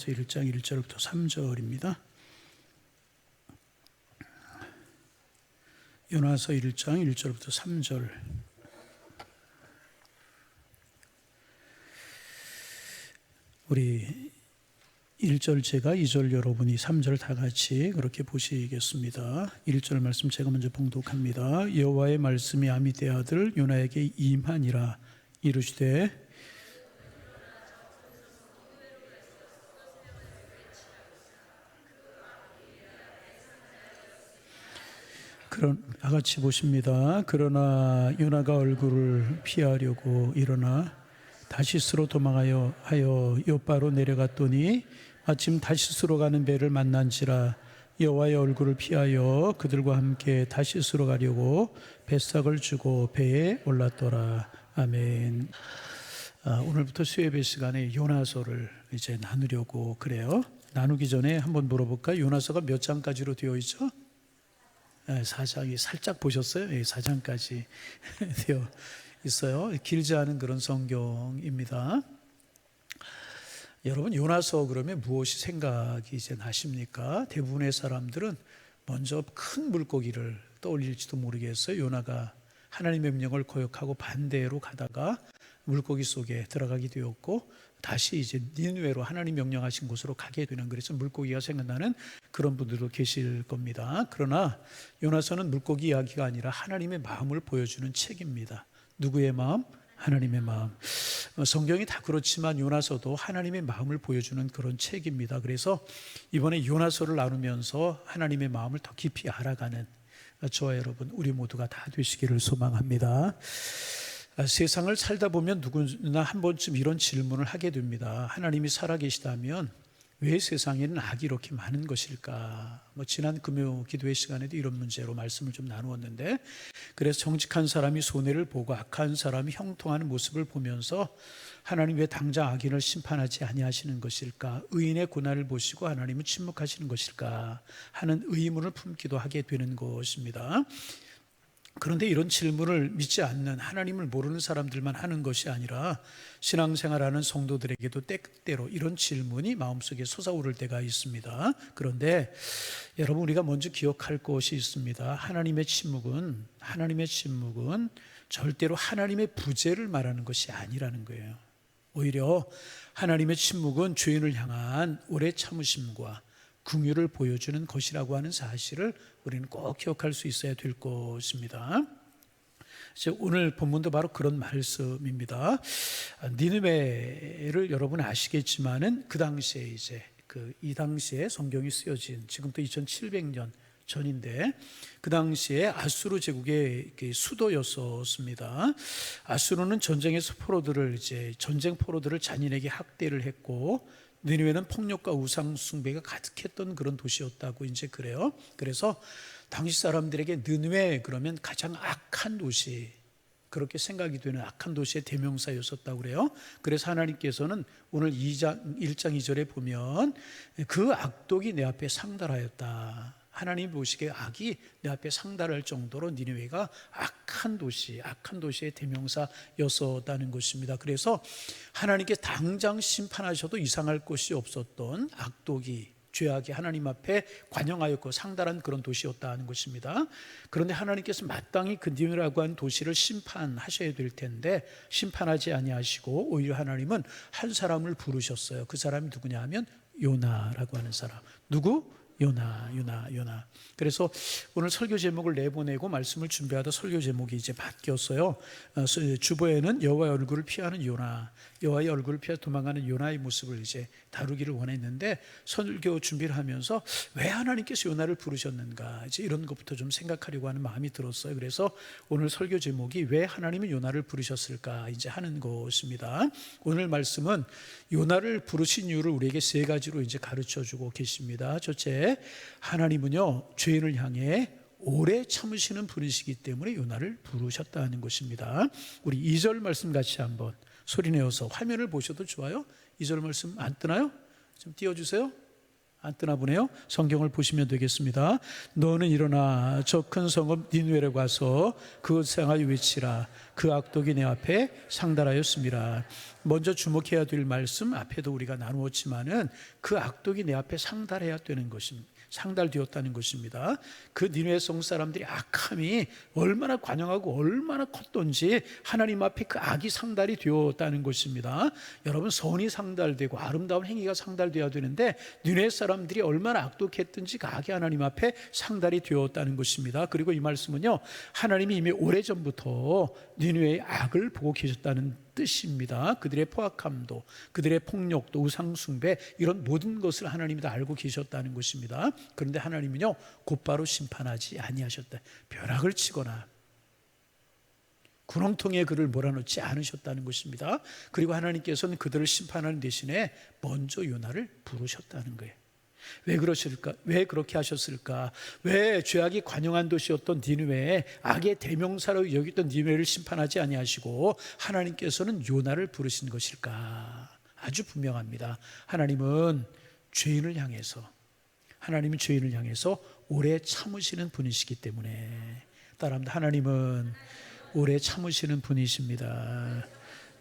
요나서 1장 1절부터 3절입니다. 요나서 1장 1절부터 3절. 우리 1절 제가, 2절 여러분이, 3절 다 같이 그렇게 보시겠습니다. 1절 말씀 제가 먼저 봉독합니다. 여호와의 말씀이 아미떼 아들 요나에게 임하니라. 이르시되 다 같이 보십니다. 그러나 요나가 얼굴을 피하려고 일어나 다시스로 도망하여 요바로 내려갔더니 마침 다시스로 가는 배를 만난지라. 여호와의 얼굴을 피하여 그들과 함께 다시스로 가려고 뱃삭을 주고 배에 올랐더라. 아멘. 오늘부터 수요예배 시간에 요나서를 이제 나누려고 그래요. 나누기 전에 한번 물어볼까요? 요나서가 몇 장까지로 되어 있죠? 4장이 살짝 보셨어요? 4장까지 되어 있어요. 길지 않은 그런 성경입니다. 여러분, 요나서 그러면 무엇이 생각이 이제 나십니까? 대부분의 사람들은 먼저 큰 물고기를 떠올릴지도 모르겠어요. 요나가 하나님의 명령을 거역하고 반대로 가다가 물고기 속에 들어가게 되었고 다시 이제 니느웨로 하나님 명령하신 곳으로 가게 되는, 그래서 물고기가 생각나는 그런 분들도 계실 겁니다. 그러나 요나서는 물고기 이야기가 아니라 하나님의 마음을 보여주는 책입니다. 누구의 마음? 하나님의 마음. 성경이 다 그렇지만 요나서도 하나님의 마음을 보여주는 그런 책입니다. 그래서 이번에 요나서를 나누면서 하나님의 마음을 더 깊이 알아가는 저와 여러분, 우리 모두가 다 되시기를 소망합니다. 세상을 살다 보면 누구나 한 번쯤 이런 질문을 하게 됩니다. 하나님이 살아계시다면 왜 세상에는 악이 이렇게 많은 것일까? 지난 금요 기도회 시간에도 이런 문제로 말씀을 좀 나누었는데, 그래서 정직한 사람이 손해를 보고 악한 사람이 형통하는 모습을 보면서 하나님 왜 당장 악인을 심판하지 아니하시는 것일까? 의인의 고난을 보시고 하나님은 침묵하시는 것일까? 하는 의문을 품기도 하게 되는 것입니다. 그런데 이런 질문을 믿지 않는, 하나님을 모르는 사람들만 하는 것이 아니라 신앙생활하는 성도들에게도 때때로 이런 질문이 마음속에 솟아오를 때가 있습니다. 그런데 여러분, 우리가 먼저 기억할 것이 있습니다. 하나님의 침묵은 절대로 하나님의 부재를 말하는 것이 아니라는 거예요. 오히려 하나님의 침묵은 죄인을 향한 오래 참으심과 긍휼을 보여주는 것이라고 하는 사실을 우리는 꼭 기억할 수 있어야 될 것입니다. 오늘 본문도 바로 그런 말씀입니다. 니느웨를 여러분 아시겠지만은 그 당시에 이 당시에 성경이 쓰여진, 지금부터 2700년 전인데 그 당시에 아수르 제국의 수도였었습니다. 아수르는 전쟁에서 전쟁 포로들을 잔인하게 학대를 했고, 니느웨는 폭력과 우상 숭배가 가득했던 그런 도시였다고 이제 그래요. 그래서 당시 사람들에게 니느웨 그러면 가장 악한 도시, 그렇게 생각이 되는 악한 도시의 대명사였었다고 그래요. 그래서 하나님께서는 오늘 1장 2절에 보면 그 악독이 내 앞에 상달하였다. 하나님 보시기에 악이 내 앞에 상달할 정도로 니느웨가 악한 도시의 대명사였었다는 것입니다. 그래서 하나님께 당장 심판하셔도 이상할 것이 없었던 악독이, 죄악이 하나님 앞에 관영하였고 상달한 그런 도시였다는 것입니다. 그런데 하나님께서 마땅히 그 니느웨라고 하는 도시를 심판하셔야 될 텐데 심판하지 아니하시고 오히려 하나님은 한 사람을 부르셨어요. 그 사람이 누구냐 하면 요나라고 하는 사람. 누구? 요나. 그래서 오늘 설교 제목을 내보내고 말씀을 준비하다 설교 제목이 이제 바뀌었어요. 주보에는 여호와의 얼굴을 피하는 요나, 여호와의 얼굴을 피해 도망가는 요나의 모습을 이제 다루기를 원했는데, 설교 준비를 하면서 왜 하나님께서 요나를 부르셨는가, 이제 이런 것부터 좀 생각하려고 하는 마음이 들었어요. 그래서 오늘 설교 제목이 왜 하나님은 요나를 부르셨을까 이제 하는 것입니다. 오늘 말씀은 요나를 부르신 이유를 우리에게 세 가지로 이제 가르쳐 주고 계십니다. 첫째, 하나님은요 죄인을 향해 오래 참으시는 분이시기 때문에 요나를 부르셨다는 것입니다. 우리 2절 말씀 같이 한번 소리내어서 화면을 보셔도 좋아요. 2절 말씀 안 뜨나요? 좀 띄워주세요. 안 뜨나 보네요. 성경을 보시면 되겠습니다. 너는 일어나 저 큰 성읍 니느웨로 가서 그곳에 향하여 외치라. 그 악독이 내 앞에 상달하였습니다. 먼저 주목해야 될 말씀 앞에도 우리가 나누었지만은 그 악독이 내 앞에 상달해야 되는 것입니다. 상달되었다는 것입니다. 그 니느웨 성 사람들이 악함이 얼마나 관영하고 얼마나 컸던지 하나님 앞에 그 악이 상달이 되었다는 것입니다. 여러분, 선이 상달되고 아름다운 행위가 상달되어야 되는데 니느웨 사람들이 얼마나 악독했든지 그 악이 하나님 앞에 상달이 되었다는 것입니다. 그리고 이 말씀은요, 하나님이 이미 오래전부터 니느웨의 악을 보고 계셨다는 뜻입니다. 그들의 포악함도, 그들의 폭력도, 우상숭배, 이런 모든 것을 하나님이 다 알고 계셨다는 것입니다. 그런데 하나님은요, 곧바로 심판하지 아니하셨다. 벼락을 치거나 구렁텅이에 그를 몰아넣지 않으셨다는 것입니다. 그리고 하나님께서는 그들을 심판하는 대신에 먼저 요나를 부르셨다는 거예요. 왜 그러실까? 왜 그렇게 하셨을까? 왜 죄악이 관영한 도시였던 니느웨에 악의 대명사로 여겼던 니느웨를 심판하지 아니하시고 하나님께서는 요나를 부르신 것일까? 아주 분명합니다. 하나님은 죄인을 향해서 오래 참으시는 분이시기 때문에, 따라합니다. 하나님은 오래 참으시는 분이십니다.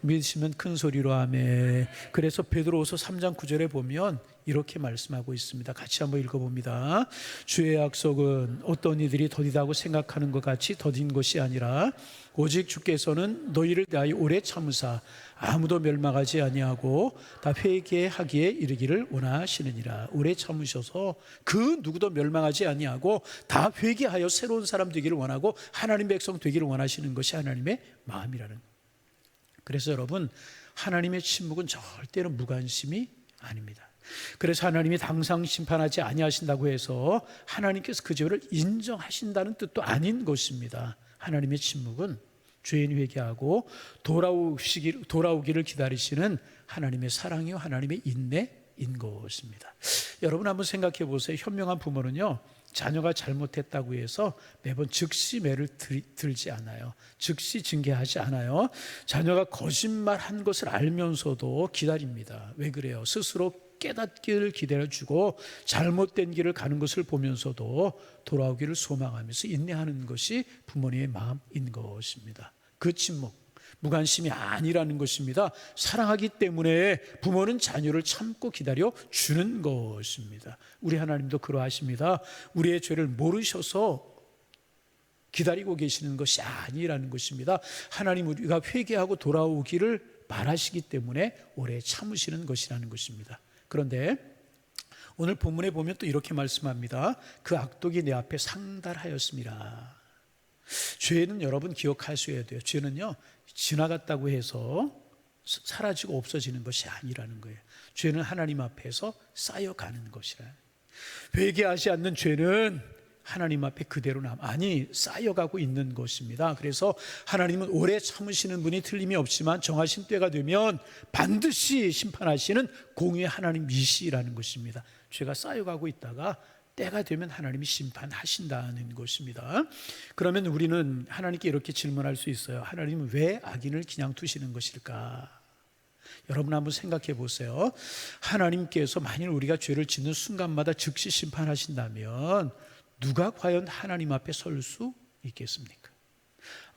믿으시면 큰 소리로 아멘. 그래서 베드로후서 3장 9절에 보면 이렇게 말씀하고 있습니다. 같이 한번 읽어봅니다. 주의 약속은 어떤 이들이 더디다고 생각하는 것 같이 더딘 것이 아니라 오직 주께서는 너희를 대하여 오래 참으사 아무도 멸망하지 아니하고 다 회개하기에 이르기를 원하시느니라. 오래 참으셔서 그 누구도 멸망하지 아니하고 다 회개하여 새로운 사람 되기를 원하고 하나님 백성 되기를 원하시는 것이 하나님의 마음이라는 거예요. 그래서 여러분, 하나님의 침묵은 절대로 무관심이 아닙니다. 그래서 하나님이 당장 심판하지 아니하신다고 해서 하나님께서 그 죄를 인정하신다는 뜻도 아닌 것입니다. 하나님의 침묵은 죄인 회개하고 돌아오기를 기다리시는 하나님의 사랑이요, 하나님의 인내인 것입니다. 여러분, 한번 생각해 보세요. 현명한 부모는요, 자녀가 잘못했다고 해서 매번 즉시 매를 들지 않아요. 즉시 징계하지 않아요. 자녀가 거짓말한 것을 알면서도 기다립니다. 왜 그래요? 스스로 깨닫기를 기다려주고 잘못된 길을 가는 것을 보면서도 돌아오기를 소망하면서 인내하는 것이 부모님의 마음인 것입니다. 그 침묵, 무관심이 아니라는 것입니다. 사랑하기 때문에 부모는 자녀를 참고 기다려 주는 것입니다. 우리 하나님도 그러하십니다. 우리의 죄를 모르셔서 기다리고 계시는 것이 아니라는 것입니다. 하나님, 우리가 회개하고 돌아오기를 바라시기 때문에 오래 참으시는 것이라는 것입니다. 그런데 오늘 본문에 보면 또 이렇게 말씀합니다. 그 악독이 내 앞에 상달하였습니다. 죄는 여러분 기억하셔야 돼요. 죄는요, 지나갔다고 해서 사라지고 없어지는 것이 아니라는 거예요. 죄는 하나님 앞에서 쌓여가는 것이라. 회개하지 않는 죄는 하나님 앞에 그대로 쌓여가고 있는 것입니다. 그래서 하나님은 오래 참으시는 분이 틀림이 없지만 정하신 때가 되면 반드시 심판하시는 공의의 하나님이시라는 것입니다. 죄가 쌓여가고 있다가 때가 되면 하나님이 심판하신다는 것입니다. 그러면 우리는 하나님께 이렇게 질문할 수 있어요. 하나님은 왜 악인을 그냥 두시는 것일까? 여러분, 한번 생각해 보세요. 하나님께서 만일 우리가 죄를 짓는 순간마다 즉시 심판하신다면 누가 과연 하나님 앞에 설 수 있겠습니까?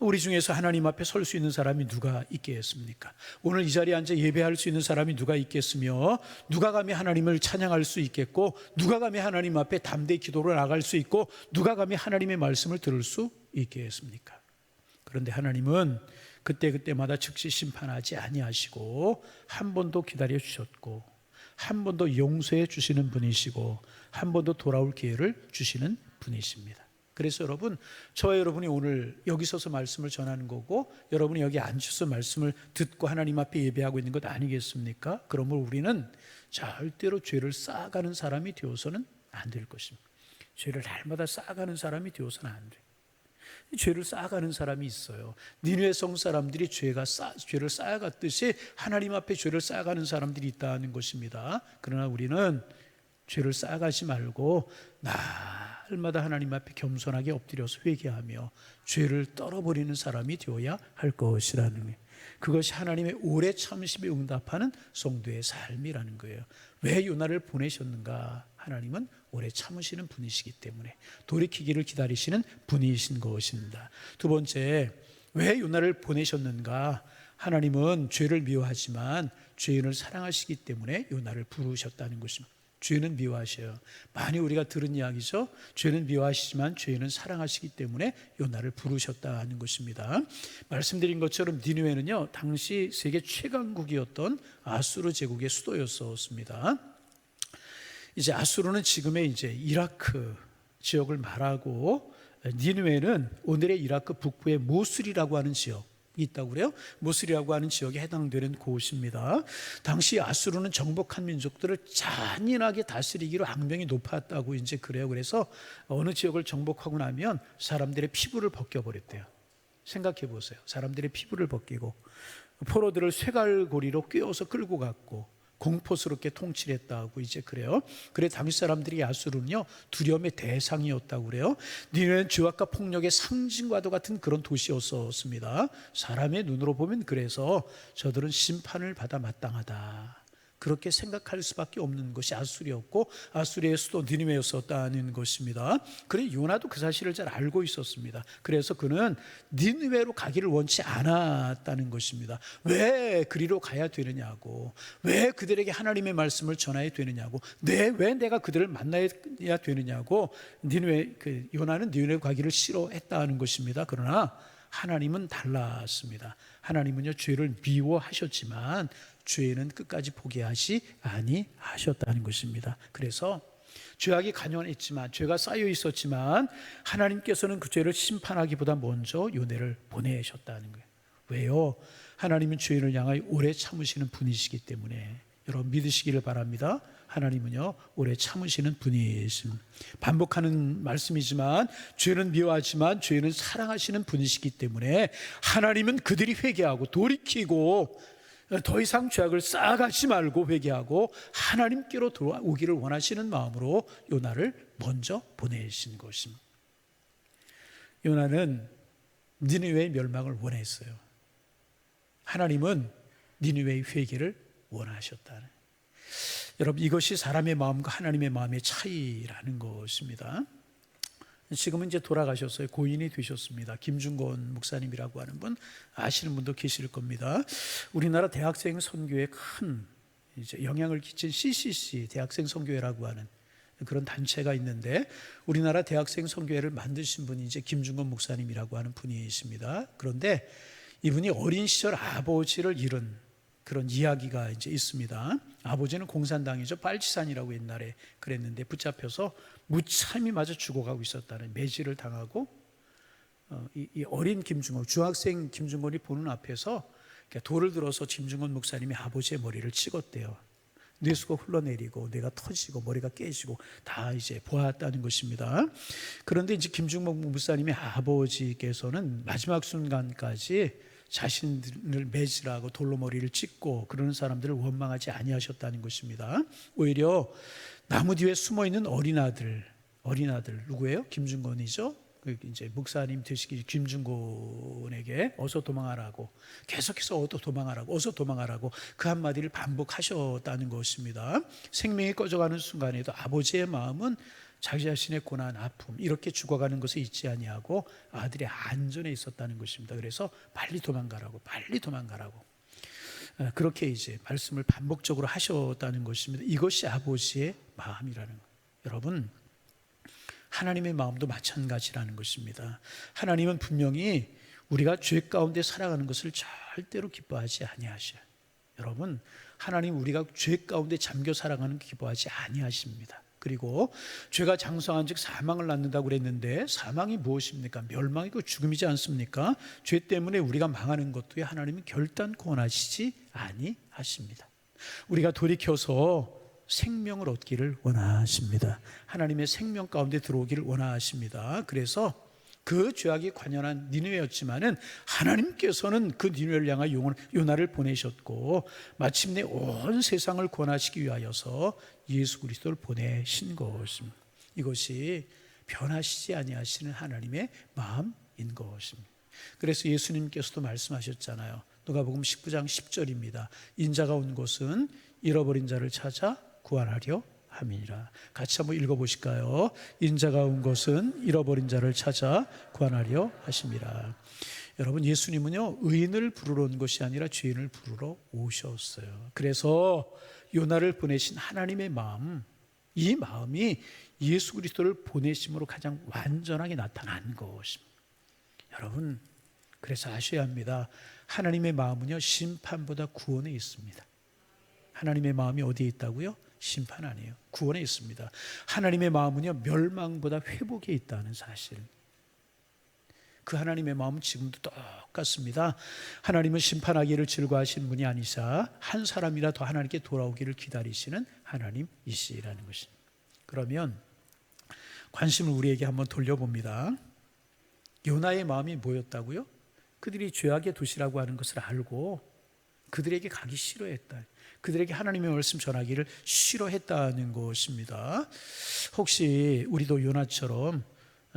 우리 중에서 하나님 앞에 설 수 있는 사람이 누가 있겠습니까? 오늘 이 자리에 앉아 예배할 수 있는 사람이 누가 있겠으며, 누가 감히 하나님을 찬양할 수 있겠고, 누가 감히 하나님 앞에 담대히 기도를 나갈 수 있고, 누가 감히 하나님의 말씀을 들을 수 있겠습니까? 그런데 하나님은 그때마다 즉시 심판하지 아니하시고 한 번 더 기다려 주셨고, 한 번 더 용서해 주시는 분이시고, 한 번 더 돌아올 기회를 주시는 분이십니다. 그래서 여러분, 저와 여러분이 오늘 여기 서서 말씀을 전하는 거고, 여러분이 여기 앉아서 말씀을 듣고 하나님 앞에 예배하고 있는 것 아니겠습니까? 그러므로 우리는 절대로 죄를 쌓아가는 사람이 되어서는 안 될 것입니다. 죄를 날마다 쌓아가는 사람이 되어서는 안 돼요. 죄를 쌓아가는 사람이 있어요. 니느웨 성 사람들이 죄를 쌓아갔듯이 하나님 앞에 죄를 쌓아가는 사람들이 있다는 것입니다. 그러나 우리는 죄를 쌓아가지 말고 날마다 하나님 앞에 겸손하게 엎드려서 회개하며 죄를 떨어버리는 사람이 되어야 할 것이라는 거예요. 그것이 하나님의 오래 참으심에 응답하는 성도의 삶이라는 거예요. 왜 요나를 보내셨는가? 하나님은 오래 참으시는 분이시기 때문에, 돌이키기를 기다리시는 분이신 것입니다. 두 번째, 왜 요나를 보내셨는가? 하나님은 죄를 미워하지만 죄인을 사랑하시기 때문에 요나를 부르셨다는 것입니다. 죄는 미워하셔요. 많이 우리가 들은 이야기죠. 죄는 미워하시지만 죄인은 사랑하시기 때문에 요나를 부르셨다는 것입니다. 말씀드린 것처럼 니느웨는요, 당시 세계 최강국이었던 아수르 제국의 수도였었습니다. 이제 아수르는 지금의 이제 이라크 지역을 말하고, 니느웨는 오늘의 이라크 북부의 모술이라고 하는 지역이 있다고 그래요. 모술이라고 하는 지역에 해당되는 곳입니다. 당시 아수르는 정복한 민족들을 잔인하게 다스리기로 악명이 높았다고 이제 그래요. 그래서 어느 지역을 정복하고 나면 사람들의 피부를 벗겨버렸대요. 생각해 보세요. 사람들의 피부를 벗기고 포로들을 쇠갈고리로 꿰어서 끌고 갔고 공포스럽게 통치했다고 이제 그래요. 그래 당시 사람들이 아수르는요, 두려움의 대상이었다고 그래요. 니느웨는 죄악과 폭력의 상징과도 같은 그런 도시였었습니다. 사람의 눈으로 보면 그래서 저들은 심판을 받아 마땅하다, 그렇게 생각할 수밖에 없는 것이 아수르였고, 아수르의 수도 니느웨였었다는 것입니다. 그래 요나도 그 사실을 잘 알고 있었습니다. 그래서 그는 니느웨로 가기를 원치 않았다는 것입니다. 왜 그리로 가야 되느냐고, 왜 그들에게 하나님의 말씀을 전해야 되느냐고, 왜 내가 그들을 만나야 되느냐고, 요나는 니느웨로 가기를 싫어했다는 것입니다. 그러나 하나님은 달랐습니다. 하나님은요, 죄를 미워하셨지만 죄는 끝까지 포기하지 아니하셨다는 것입니다. 그래서 죄악이 간연했지만, 죄가 쌓여 있었지만 하나님께서는 그 죄를 심판하기보다 먼저 요나를 보내셨다는 거예요. 왜요? 하나님은 죄인을 향하여 오래 참으시는 분이시기 때문에. 여러분 믿으시기를 바랍니다. 하나님은요, 오래 참으시는 분이십니다. 반복하는 말씀이지만 죄는 미워하지만 죄는 사랑하시는 분이시기 때문에 하나님은 그들이 회개하고 돌이키고 더 이상 죄악을 쌓아가지 말고 회개하고 하나님께로 돌아오기를 원하시는 마음으로 요나를 먼저 보내신 것입니다. 요나는 니느웨의 멸망을 원했어요. 하나님은 니느웨의 회개를 원하셨다. 여러분 이것이 사람의 마음과 하나님의 마음의 차이라는 것입니다. 지금은 이제 돌아가셨어요. 고인이 되셨습니다. 김중건 목사님이라고 하는 분 아시는 분도 계실 겁니다. 우리나라 대학생 선교에 큰 이제 영향을 끼친 CCC 대학생 선교회라고 하는 그런 단체가 있는데, 우리나라 대학생 선교회를 만드신 분이 이제 김중건 목사님이라고 하는 분이십니다. 그런데 이분이 어린 시절 아버지를 잃은 그런 이야기가 이제 있습니다. 아버지는 공산당이죠. 빨치산이라고 옛날에 그랬는데 붙잡혀서 무참히 맞아 죽어가고 있었다는, 매질을 당하고 이 어린 김중건, 중학생 김중건이 보는 앞에서 돌을 들어서 김중건 목사님이 아버지의 머리를 찍었대요. 뇌수가 흘러내리고 뇌가 터지고 머리가 깨지고 다 이제 보았다는 것입니다. 그런데 이제 김중건 목사님의 아버지께서는 마지막 순간까지 자신을 매질하고 돌로 머리를 찍고 그러는 사람들을 원망하지 아니하셨다는 것입니다. 오히려 나무 뒤에 숨어 있는 어린아들 누구예요? 김중건이죠. 이제 목사님 되시기 김중건에게 어서 도망하라고, 계속해서 어서 도망하라고 그 한마디를 반복하셨다는 것입니다. 생명이 꺼져가는 순간에도 아버지의 마음은 자기 자신의 고난, 아픔 이렇게 죽어가는 것을 잊지 아니하고 아들의 안전에 있었다는 것입니다. 그래서 빨리 도망가라고 그렇게 이제 말씀을 반복적으로 하셨다는 것입니다. 이것이 아버지의 마음이라는 거예요. 여러분 하나님의 마음도 마찬가지라는 것입니다. 하나님은 분명히 우리가 죄 가운데 살아가는 것을 절대로 기뻐하지 아니하셔요. 여러분 하나님 우리가 죄 가운데 잠겨 살아가는 거 기뻐하지 아니하십니다. 그리고 죄가 장성한 즉 사망을 낳는다고 그랬는데 사망이 무엇입니까? 멸망이고 죽음이지 않습니까? 죄 때문에 우리가 망하는 것도 하나님은 결단코 원하시지 아니하십니다. 우리가 돌이켜서 생명을 얻기를 원하십니다. 하나님의 생명 가운데 들어오기를 원하십니다. 그래서 그 죄악이 관연한 니느웨였지만은 하나님께서는 그 니느웨를 향한 요나를 보내셨고 마침내 온 세상을 구원하시기 위하여서 예수 그리스도를 보내신 것입니다. 이것이 변하시지 아니하시는 하나님의 마음인 것입니다. 그래서 예수님께서도 말씀하셨잖아요. 누가복음 19장 10절입니다. 인자가 온 곳은 잃어버린 자를 찾아 구원하려 함이니라. 같이 한번 읽어보실까요? 인자가 온 것은 잃어버린 자를 찾아 구원하려 하심이라. 여러분, 예수님은요, 의인을 부르러 온 것이 아니라 죄인을 부르러 오셨어요. 그래서 요나를 보내신 하나님의 마음, 이 마음이 예수 그리스도를 보내심으로 가장 완전하게 나타난 것입니다. 여러분, 그래서 아셔야 합니다. 하나님의 마음은요, 심판보다 구원에 있습니다. 하나님의 마음이 어디에 있다고요? 심판 아니에요. 구원에 있습니다. 하나님의 마음은요, 멸망보다 회복에 있다는 사실. 그 하나님의 마음은 지금도 똑같습니다. 하나님은 심판하기를 즐거워하시는 분이 아니사 한 사람이라도 하나님께 돌아오기를 기다리시는 하나님이시라는 것입니다. 그러면 관심을 우리에게 한번 돌려봅니다. 요나의 마음이 뭐였다고요? 그들이 죄악의 도시라고 하는 것을 알고 그들에게 가기 싫어했다. 그들에게 하나님의 말씀 전하기를 싫어했다는 것입니다. 혹시 우리도 요나처럼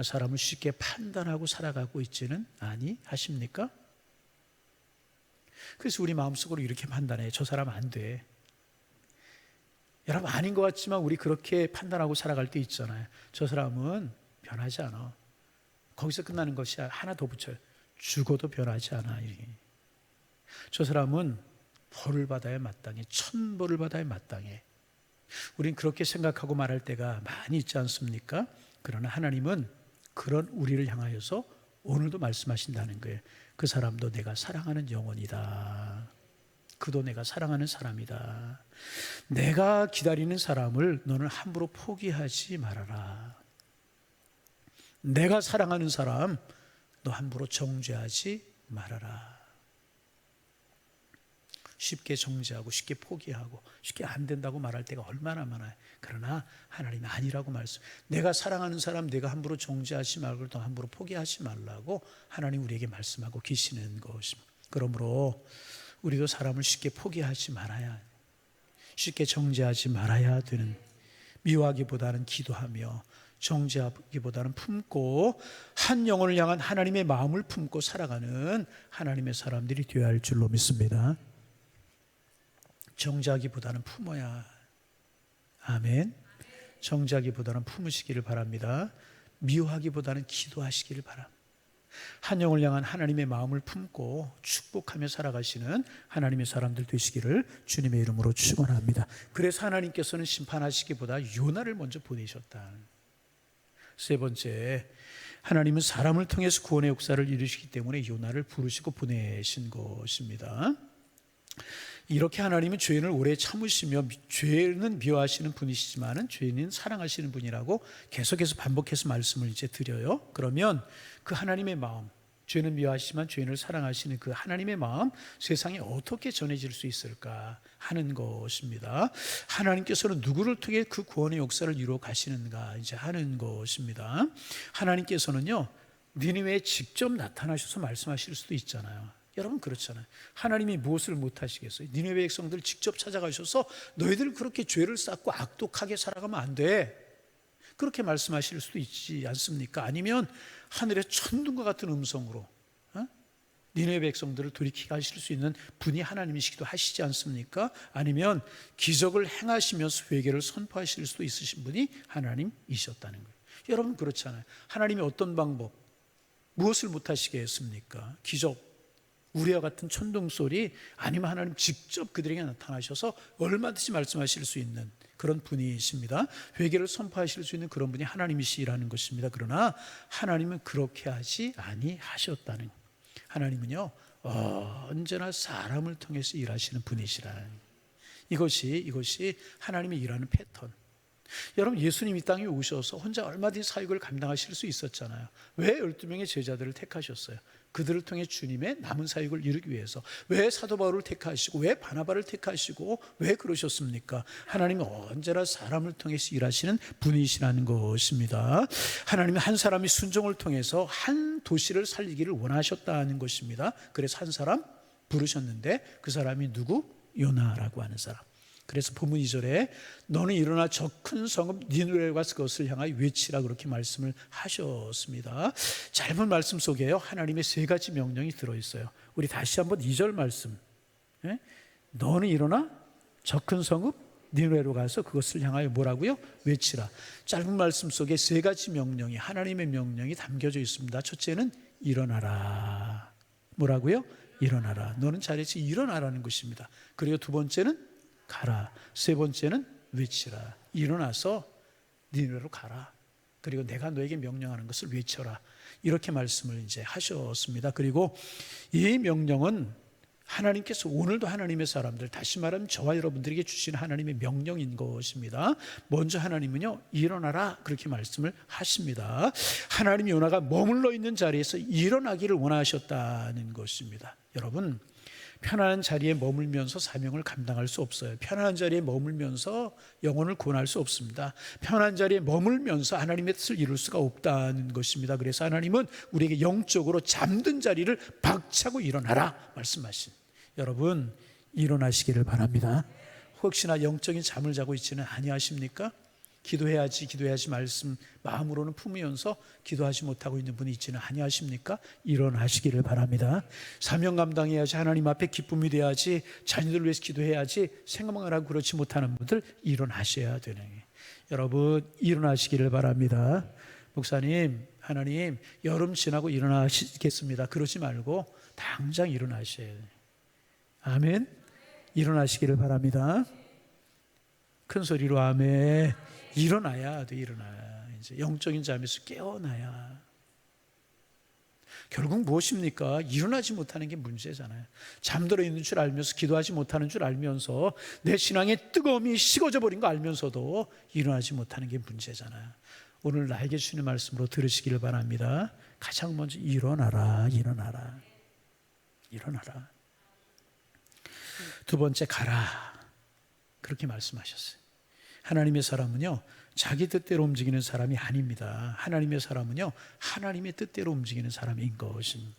사람을 쉽게 판단하고 살아가고 있지는 아니하십니까? 그래서 우리 마음속으로 이렇게 판단해. 저 사람 안 돼. 여러분, 아닌 것 같지만 우리 그렇게 판단하고 살아갈 때 있잖아요. 저 사람은 변하지 않아. 거기서 끝나는 것이 하나 더 붙여요. 죽어도 변하지 않아. 저 사람은 벌을 받아야 마땅해. 천벌을 받아야 마땅해. 우린 그렇게 생각하고 말할 때가 많이 있지 않습니까? 그러나 하나님은 그런 우리를 향하여서 오늘도 말씀하신다는 거예요. 그 사람도 내가 사랑하는 영혼이다. 그도 내가 사랑하는 사람이다. 내가 기다리는 사람을 너는 함부로 포기하지 말아라. 내가 사랑하는 사람 너 함부로 정죄하지 말아라. 쉽게 정죄하고 쉽게 포기하고 쉽게 안 된다고 말할 때가 얼마나 많아요. 그러나 하나님이 아니라고 말씀. 내가 사랑하는 사람 내가 함부로 정죄하지 말고 또 함부로 포기하지 말라고 하나님 우리에게 말씀하고 계시는 것입니다. 그러므로 우리도 사람을 쉽게 포기하지 말아야, 쉽게 정죄하지 말아야 되는, 미워하기보다는 기도하며 정죄하기보다는 품고 한 영혼을 향한 하나님의 마음을 품고 살아가는 하나님의 사람들이 되어야 할 줄로 믿습니다. 정죄하기보다는 품어야. 아멘. 정죄하기보다는 품으시기를 바랍니다. 미워하기보다는 기도하시기를 바랍니다. 한 영을 향한 하나님의 마음을 품고 축복하며 살아가시는 하나님의 사람들 되시기를 주님의 이름으로 축원합니다. 그래서 하나님께서는 심판하시기보다 요나를 먼저 보내셨다. 세 번째, 하나님은 사람을 통해서 구원의 역사를 이루시기 때문에 요나를 부르시고 보내신 것입니다. 이렇게 하나님은 죄인을 오래 참으시며 죄는 미워하시는 분이시지만 죄인은 사랑하시는 분이라고 계속해서 반복해서 말씀을 이제 드려요. 그러면 그 하나님의 마음, 죄는 미워하시지만 죄인을 사랑하시는 그 하나님의 마음 세상에 어떻게 전해질 수 있을까 하는 것입니다. 하나님께서는 누구를 통해 그 구원의 역사를 이루어 가시는가 이제 하는 것입니다. 하나님께서는요, 니느웨에 직접 나타나셔서 말씀하실 수도 있잖아요. 여러분 그렇잖아요. 하나님이 무엇을 못하시겠어요? 니느웨 백성들 직접 찾아가셔서 너희들 그렇게 죄를 쌓고 악독하게 살아가면 안 돼, 그렇게 말씀하실 수도 있지 않습니까? 아니면 하늘의 천둥과 같은 음성으로 니느웨 백성들을 돌이키게 하실 수 있는 분이 하나님이시기도 하시지 않습니까? 아니면 기적을 행하시면서 회개를 선포하실 수도 있으신 분이 하나님이셨다는 거예요. 여러분 그렇잖아요. 하나님이 어떤 방법, 무엇을 못하시게 했습니까? 기적, 우리와 같은 천둥소리, 아니면 하나님 직접 그들에게 나타나셔서 얼마든지 말씀하실 수 있는 그런 분이십니다. 회개를 선포하실 수 있는 그런 분이 하나님이시라는 것입니다. 그러나 하나님은 그렇게 하지 아니하셨다는, 하나님은요 언제나 사람을 통해서 일하시는 분이시라. 이것이 하나님의 일하는 패턴. 여러분, 예수님 이 땅에 오셔서 혼자 얼마든지 사역을 감당하실 수 있었잖아요. 왜 12명의 제자들을 택하셨어요? 그들을 통해 주님의 남은 사역을 이루기 위해서. 왜 사도 바울을 택하시고 왜 바나바를 택하시고 왜 그러셨습니까? 하나님은 언제나 사람을 통해서 일하시는 분이시라는 것입니다. 하나님은 한 사람이 순종을 통해서 한 도시를 살리기를 원하셨다는 것입니다. 그래서 한 사람 부르셨는데 그 사람이 누구? 요나라고 하는 사람. 그래서 본문 2절에 너는 일어나 저 큰 성읍 니느웨에 가서 그것을 향하여 외치라, 그렇게 말씀을 하셨습니다. 짧은 말씀 속에요 하나님의 세 가지 명령이 들어있어요. 우리 다시 한번 2절 말씀, 너는 일어나 저 큰 성읍 니느웨로 가서 그것을 향하여 뭐라고요? 외치라. 짧은 말씀 속에 세 가지 명령이, 하나님의 명령이 담겨져 있습니다. 첫째는 일어나라. 뭐라고요? 일어나라. 너는 자리에서 일어나라는 것입니다. 그리고 두 번째는 가라. 세 번째는 외치라. 일어나서 니네로 가라. 그리고 내가 너에게 명령하는 것을 외쳐라. 이렇게 말씀을 이제 하셨습니다. 그리고 이 명령은 하나님께서 오늘도 하나님의 사람들, 다시 말하면 저와 여러분들에게 주신 하나님의 명령인 것입니다. 먼저 하나님은요, 일어나라 그렇게 말씀을 하십니다. 하나님이 요나가 머물러 있는 자리에서 일어나기를 원하셨다는 것입니다. 여러분, 편안한 자리에 머물면서 사명을 감당할 수 없어요. 편안한 자리에 머물면서 영혼을 구원할 수 없습니다. 편안한 자리에 머물면서 하나님의 뜻을 이룰 수가 없다는 것입니다. 그래서 하나님은 우리에게 영적으로 잠든 자리를 박차고 일어나라 말씀하신, 여러분 일어나시기를 바랍니다. 혹시나 영적인 잠을 자고 있지는 아니하십니까? 기도해야지 말씀 마음으로는 품으면서 기도하지 못하고 있는 분이 있지는 아니하십니까? 일어나시기를 바랍니다. 사명 감당해야지, 하나님 앞에 기쁨이 돼야지, 자녀들 위해서 기도해야지 생각을 하고 그렇지 못하는 분들 일어나셔야 되는, 여러분 일어나시기를 바랍니다. 목사님, 하나님 여름 지나고 일어나시겠습니다. 그러지 말고 당장 일어나셔야 돼요. 아멘. 일어나시기를 바랍니다. 큰 소리로 아멘. 일어나야 돼. 일어나야, 이제 영적인 잠에서 깨어나야. 결국 무엇입니까? 일어나지 못하는 게 문제잖아요. 잠들어 있는 줄 알면서, 기도하지 못하는 줄 알면서, 내 신앙의 뜨거움이 식어져 버린 거 알면서도 일어나지 못하는 게 문제잖아요. 오늘 나에게 주시는 말씀으로 들으시기를 바랍니다. 가장 먼저 일어나라. 두 번째, 가라. 그렇게 말씀하셨어요. 하나님의 사람은요, 자기 뜻대로 움직이는 사람이 아닙니다. 하나님의 사람은요, 하나님의 뜻대로 움직이는 사람인 것입니다.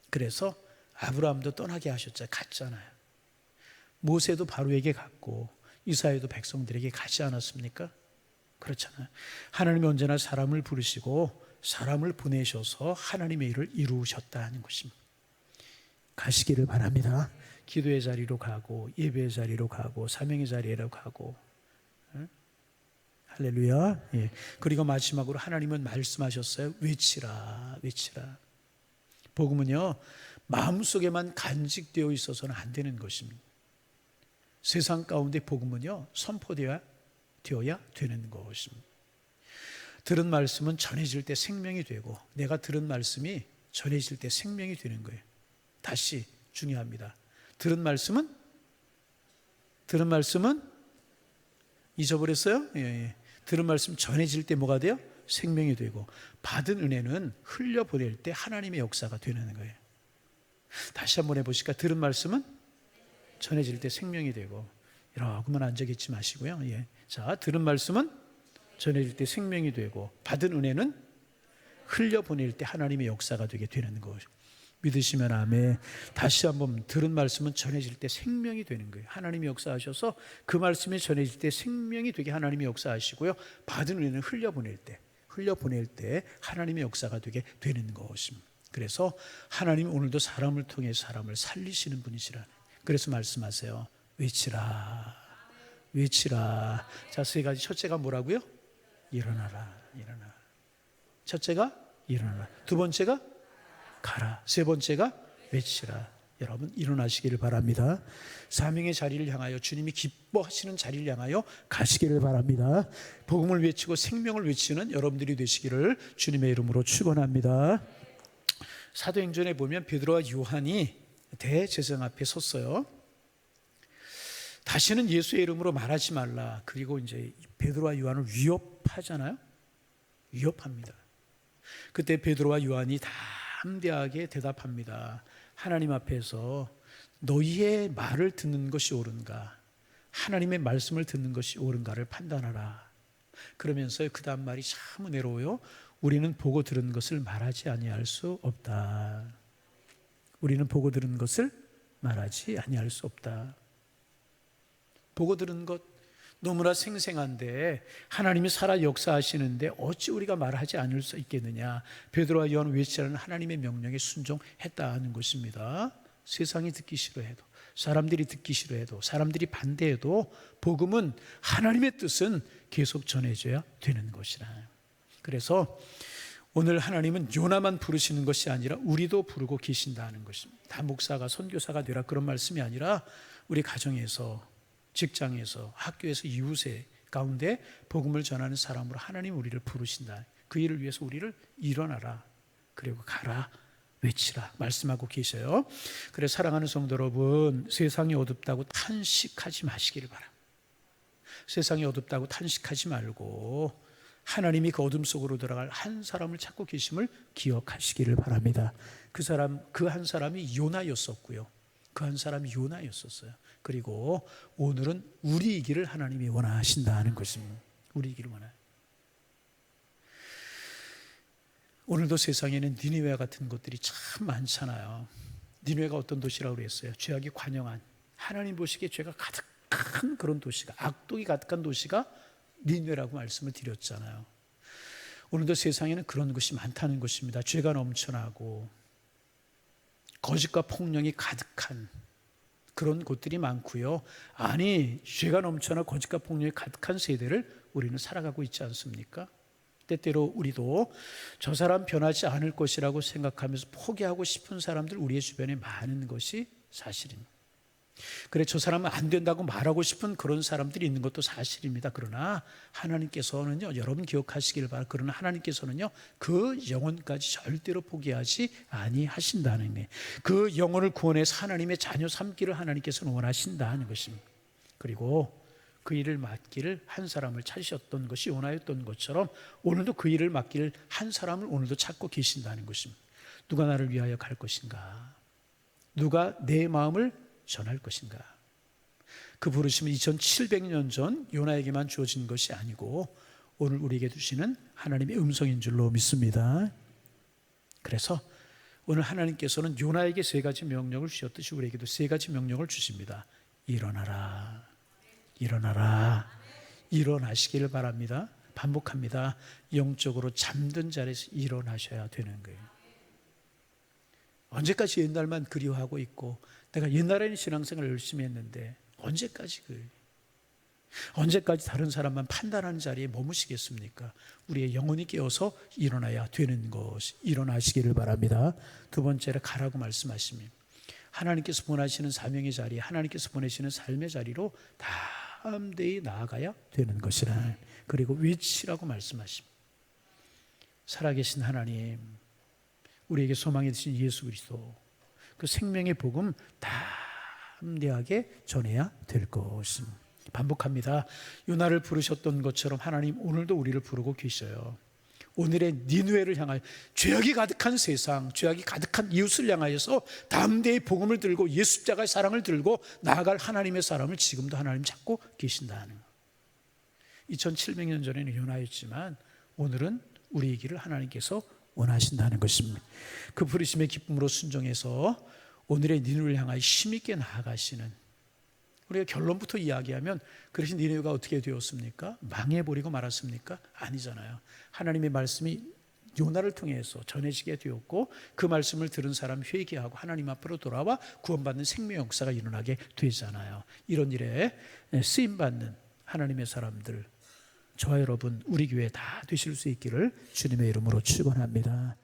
그래서 아브라함도 떠나게 하셨잖아요. 갔잖아요. 모세도 바로에게 갔고 이스라엘도 백성들에게 가지 않았습니까? 그렇잖아요. 하나님이 언제나 사람을 부르시고 사람을 보내셔서 하나님의 일을 이루셨다는 것입니다. 가시기를 바랍니다. 기도의 자리로 가고, 예배의 자리로 가고, 사명의 자리로 가고. 할렐루야. 예. 그리고 마지막으로 하나님은 말씀하셨어요. 외치라. 복음은요, 마음속에만 간직되어 있어서는 안 되는 것입니다. 세상 가운데 복음은요, 선포되어야 되는 것입니다. 들은 말씀은 전해질 때 생명이 되고, 내가 들은 말씀이 전해질 때 생명이 되는 거예요. 다시 중요합니다. 들은 말씀은 잊어버렸어요? 예. 들은 말씀 전해질 때 뭐가 돼요? 생명이 되고, 받은 은혜는 흘려보낼 때 하나님의 역사가 되는 거예요. 다시 한번 해보실까? 들은 말씀은 전해질 때 생명이 되고, 이러고만 앉아 계시지 마시고요. 예. 자, 들은 말씀은 전해질 때 생명이 되고, 받은 은혜는 흘려보낼 때 하나님의 역사가 되게 되는 거예요. 믿으시면 아멘. 다시 한번, 들은 말씀은 전해질 때 생명이 되는 거예요. 하나님이 역사하셔서 그 말씀이 전해질 때 생명이 되게 하나님이 역사하시고요, 받은 은혜는 흘려보낼 때 하나님의 역사가 되게 되는 것입니다. 그래서 하나님이 오늘도 사람을 통해 사람을 살리시는 분이시라. 그래서 말씀하세요. 외치라. 자, 세 가지. 첫째가 뭐라고요? 일어나라. 첫째가 일어나라. 두 번째가 가라. 세 번째가 외치라. 여러분 일어나시기를 바랍니다. 사명의 자리를 향하여, 주님이 기뻐하시는 자리를 향하여 가시기를 바랍니다. 복음을 외치고 생명을 외치는 여러분들이 되시기를 주님의 이름으로 축원합니다. 사도행전에 보면 베드로와 요한이 대제사장 앞에 섰어요. 다시는 예수의 이름으로 말하지 말라. 그리고 이제 베드로와 요한을 위협하잖아요. 위협합니다. 그때 베드로와 요한이 담대하게 대답합니다. 하나님 앞에서 너희의 말을 듣는 것이 옳은가, 하나님의 말씀을 듣는 것이 옳은가를 판단하라. 그러면서 그 다음 말이 참 은혜로워요. 우리는 보고 들은 것을 말하지 아니할 수 없다. 우리는 보고 들은 것을 말하지 아니할 수 없다. 보고 들은 것 너무나 생생한데, 하나님이 살아 역사하시는데 어찌 우리가 말하지 않을 수 있겠느냐. 베드로와 요한을 외치라는 하나님의 명령에 순종했다는 것입니다. 세상이 듣기 싫어해도, 사람들이 듣기 싫어해도, 사람들이 반대해도 복음은, 하나님의 뜻은 계속 전해져야 되는 것이라. 그래서 오늘 하나님은 요나만 부르시는 것이 아니라 우리도 부르고 계신다는 것입니다. 다 목사가 선교사가 되라 그런 말씀이 아니라 우리 가정에서, 직장에서, 학교에서, 이웃의 가운데 복음을 전하는 사람으로 하나님 우리를 부르신다. 그 일을 위해서 우리를 일어나라, 그리고 가라, 외치라 말씀하고 계셔요. 그래서 사랑하는 성도 여러분, 세상이 어둡다고 탄식하지 마시기를 바랍니다. 세상이 어둡다고 탄식하지 말고 하나님이 그 어둠 속으로 들어갈 한 사람을 찾고 계심을 기억하시기를 바랍니다. 그 한 사람이 요나였었고요. 그 한 사람이 요나였었어요. 그리고 오늘은 우리이기를 하나님이 원하신다는 것입니다. 우리이기를 원해요. 오늘도 세상에는 니느웨 같은 곳들이 참 많잖아요. 니느웨가 어떤 도시라고 그랬어요? 죄악이 관영한, 하나님 보시기에 죄가 가득한 그런 도시가, 악독이 가득한 도시가 니느웨라고 말씀을 드렸잖아요. 오늘도 세상에는 그런 것이 많다는 것입니다. 죄가 넘쳐나고 거짓과 폭력이 가득한 그런 곳들이 많고요. 아니, 죄가 넘쳐나 거짓과 폭력이 가득한 세대를 우리는 살아가고 있지 않습니까? 때때로 우리도 저 사람 변하지 않을 것이라고 생각하면서 포기하고 싶은 사람들 우리의 주변에 많은 것이 사실입니다. 그래, 저 사람은 안 된다고 말하고 싶은 그런 사람들이 있는 것도 사실입니다. 그러나 하나님께서는요, 여러분 기억하시길 바랍니다. 그러나 하나님께서는요, 그 영혼까지 절대로 포기하지 아니하신다는 거예요. 그 영혼을 구원해서 하나님의 자녀 삼기를 하나님께서는 원하신다는 것입니다. 그리고 그 일을 맡기를 한 사람을 찾으셨던 것이 요나였던 것처럼 오늘도 그 일을 맡기를 한 사람을 오늘도 찾고 계신다는 것입니다. 누가 나를 위하여 갈 것인가? 누가 내 마음을 전할 것인가? 그 부르심은 2700년 전 요나에게만 주어진 것이 아니고 오늘 우리에게 주시는 하나님의 음성인 줄로 믿습니다. 그래서 오늘 하나님께서는 요나에게 3가지 명령을 주셨듯이 우리에게도 3가지 명령을 주십니다. 일어나라, 일어나라, 일어나시기를 바랍니다. 반복합니다. 영적으로 잠든 자리에서 일어나셔야 되는 거예요. 언제까지 옛날만 그리워하고 있고 내가 옛날에는 신앙생활을 열심히 했는데 언제까지 다른 사람만 판단하는 자리에 머무시겠습니까? 우리의 영혼이 깨어서 일어나야 되는 것이 일어나시기를 바랍니다. 2번째로 가라고 말씀하십니다. 하나님께서 보내시는 사명의 자리, 하나님께서 보내시는 삶의 자리로 담대히 나아가야 되는 것이라. 그리고 외치라고 말씀하십니다. 살아계신 하나님, 우리에게 소망이 되신 예수 그리스도, 그 생명의 복음 담대하게 전해야 될 것입니다. 반복합니다. 요나를 부르셨던 것처럼 하나님 오늘도 우리를 부르고 계셔요. 오늘의 니느웨를 향하여, 죄악이 가득한 세상, 죄악이 가득한 이웃을 향하여서 담대히 복음을 들고 예수 십자가의 사랑을 들고 나아갈 하나님의 사람을 지금도 하나님 찾고 계신다는 것. 2700년 전에는 요나였지만 오늘은 우리의 길을 하나님께서 원하신다는 것입니다. 그 부르심의 기쁨으로 순종해서 오늘의 니느웨를 향하여 힘있게 나아가시는, 우리가 결론부터 이야기하면 그러신 니느웨가 어떻게 되었습니까? 망해버리고 말았습니까? 아니잖아요. 하나님의 말씀이 요나를 통해서 전해지게 되었고 그 말씀을 들은 사람 회개하고 하나님 앞으로 돌아와 구원받는 생명 역사가 일어나게 되잖아요. 이런 일에 쓰임받는 하나님의 사람들, 저와 여러분, 우리 교회 다 되실 수 있기를 주님의 이름으로 축원합니다.